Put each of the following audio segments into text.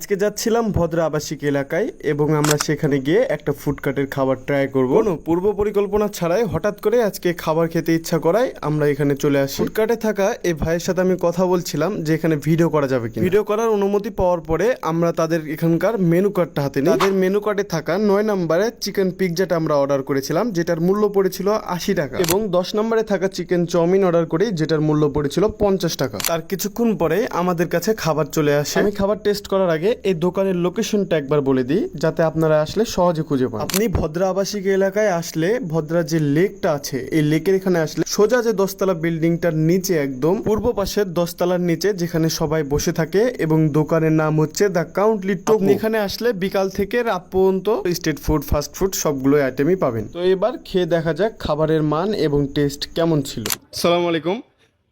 আজকে যাচ্ছিলাম ভদ্রা আবাসিক এলাকায় এবং আমরা সেখানে গিয়ে একটা ফুডকার্টের খাবার ট্রাই করব। কোনো পূর্ব পরিকল্পনা ছাড়াই হঠাৎ করে আজকে খাবার খেতে ইচ্ছা করায় আমরা এখানে চলে আসি। ফুডকার্টে থাকা এই ভাইয়ের সাথে আমি কথা বলছিলাম যে এখানে ভিডিও করা যাবে কিনা। ভিডিও করার অনুমতি পাওয়ার পরে আমরা তাদের এখানকার মেনু কার্ডটা হাতে নিই। তাদের মেনু কার্ডে থাকা 9 নম্বরে চিকেন পিৎজাটা আমরা অর্ডার করেছিলাম, যেটার মূল্য পড়েছিল 80 টাকা, এবং 10 নম্বরে থাকা চিকেন চাউমিন অর্ডার করি, যেটার মূল্য পড়েছিল 50 টাকা। তার কিছুক্ষণ পরে আমাদের কাছে খাবার চলে আসে। আমি খাবার টেস্ট করার আগে এই দোকানের লোকেশনটা একবার বলে দিই, যাতে আপনারা আসলে সহজে খুঁজে পান। আপনি ভদ্রা আবাসিক এলাকায় আসলে ভদ্রা যে লেকটা আছে, এই লেকের এখানে আসলে সোজা যে 10তলা বিল্ডিংটার নিচে, একদম পূর্ব পাশের 10তলার নিচে, যেখানে সবাই বসে থাকে এবং দোকানের নাম হচ্ছে দ্য কাউন্টলি টোগো। এখানে আসলে বিকাল থেকে রাত পর্যন্ত স্ট্রিট ফুড, ফাস্ট ফুড সবগুলো আইটেমই পাবেন। তো এবার খেয়ে দেখা যাক খাবারের মান এবং টেস্ট কেমন ছিল। আসসালামু আলাইকুম।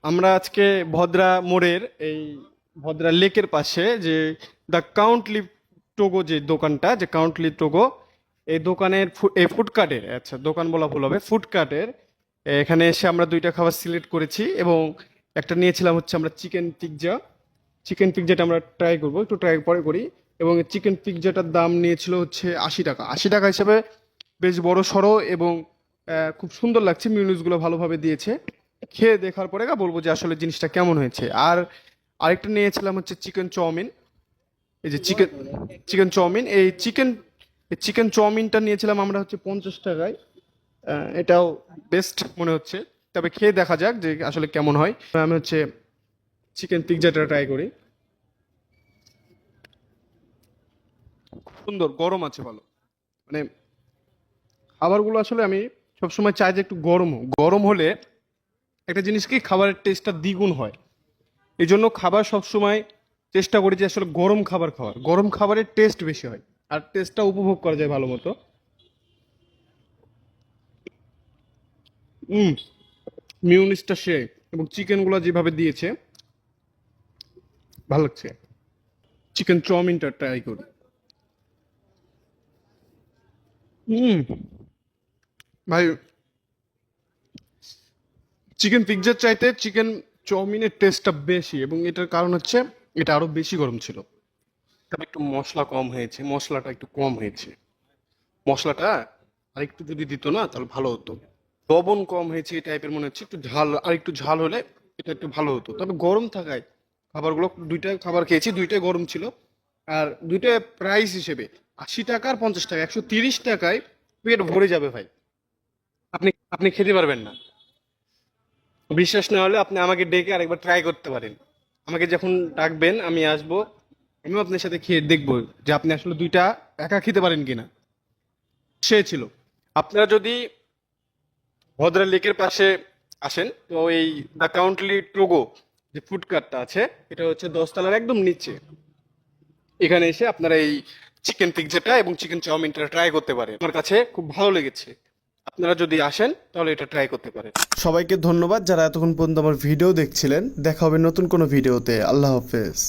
আমরা আজকে ভদ্রা মোড়ের এই ভদ্রা লেকের পাশে যে দ্য কাউন্টলি টোগো যে দোকানটা, যে কাউন্টলি টোগো, এই দোকানের এই ফুডকার্টের, আচ্ছা দোকান বলা ভুল হবে, ফুডকার্টের এখানে এসে আমরা দুইটা খাবার সিলেক্ট করেছি এবং একটা নিয়েছিলাম হচ্ছে আমরা চিকেন পিৎজা। চিকেন পিৎজাটা আমরা ট্রাই করবো, একটু ট্রাই পরে করি। এবং চিকেন পিৎজাটার দাম নিয়েছিল হচ্ছে 80 টাকা। 80 টাকা হিসেবে বেশ বড় সড়ো এবং খুব সুন্দর লাগছে, মিউনিসগুলো ভালোভাবে দিয়েছে। খেয়ে দেখার পরে বলবো যে আসলে জিনিসটা কেমন হয়েছে। আর আরেকটা নিয়েছিলাম হচ্ছে চিকেন চাউমিন। এই যে চিকেন চাউমিন, এই চিকেন চাউমিনটা নিয়েছিলাম আমরা হচ্ছে 50 টাকায়। এটাও বেস্ট মনে হচ্ছে, তবে খেয়ে দেখা যাক যে আসলে কেমন হয়। আমি হচ্ছে চিকেন পিৎজাটা ট্রাই করি। সুন্দর, গরম আছে ভালো। মানে খাবারগুলো আসলে আমি সবসময় চাই যে একটু গরম হলে একটা জিনিস কি খাবারের টেস্টটা দ্বিগুণ হয়। এই জন্য খাবার সবসময় চেষ্টা করি যে আসলে গরম খাবার খাওয়ার, গরম খাবারের টেস্ট বেশি হয় আর টেস্টটা উপভোগ করা যায় ভালো মতো। মিউনিসটা সে, এবং চিকেনগুলো যেভাবে দিয়েছে ভালো লাগছে। চিকেন চাউমিনটা ট্রাই করি। ভাই, চিকেন পিৎজার চাইতে চিকেন চাউমিনের টেস্টটা বেশি, এবং এটার কারণ হচ্ছে এটা আরো বেশি গরম ছিল। তবে একটু মশলা কম হয়েছে, মশলাটা একটু কম হয়েছে। মশলাটা আর একটু যদি দিত না তাহলে ভালো হতো। লবণ কম হয়েছে এই টাইপের মনে হচ্ছে। একটু ঝাল, আর একটু ঝাল হলে এটা একটু ভালো হতো। তবে গরম থাকায় খাবারগুলো, দুইটা খাবার খেয়েছি, দুইটাই গরম ছিল। আর দুইটা প্রাইস হিসেবে 80 টাকা আর 50 টাকা, 130 টাকায় পেট ভরে যাবে ভাই। আপনি আপনি খেতে পারবেন না। বিশ্বাস না হলে আপনি আমাকে ডেকে আরেকবার ট্রাই করতে পারেন। আমাকে যখন ডাকবেন আমি আসবো, আমিও আপনার সাথে খেয়ে দেখবো যে আপনি আসলে দুইটা একা খেতে পারেন কিনা। সে ছিল। আপনারা যদি ভদ্রা লেকের পাশে আসেন তো এই দ্য কাউন্টলি টোগো যে ফুডকার্টটা আছে, এটা হচ্ছে 10তলার একদম নিচে। এখানে এসে আপনারা এই চিকেন পিৎজাটা এবং চিকেন চাউমিনটা ট্রাই করতে পারেন। আমার কাছে খুব ভালো লেগেছে। আপনারা যদি আসেন তাহলে এটা ট্রাই করতে পারেন। সবাইকে ধন্যবাদ যারা এতক্ষণ পর্যন্ত আমার ভিডিও দেখছিলেন। দেখা হবে নতুন কোনো ভিডিওতে। আল্লাহ হাফেজ।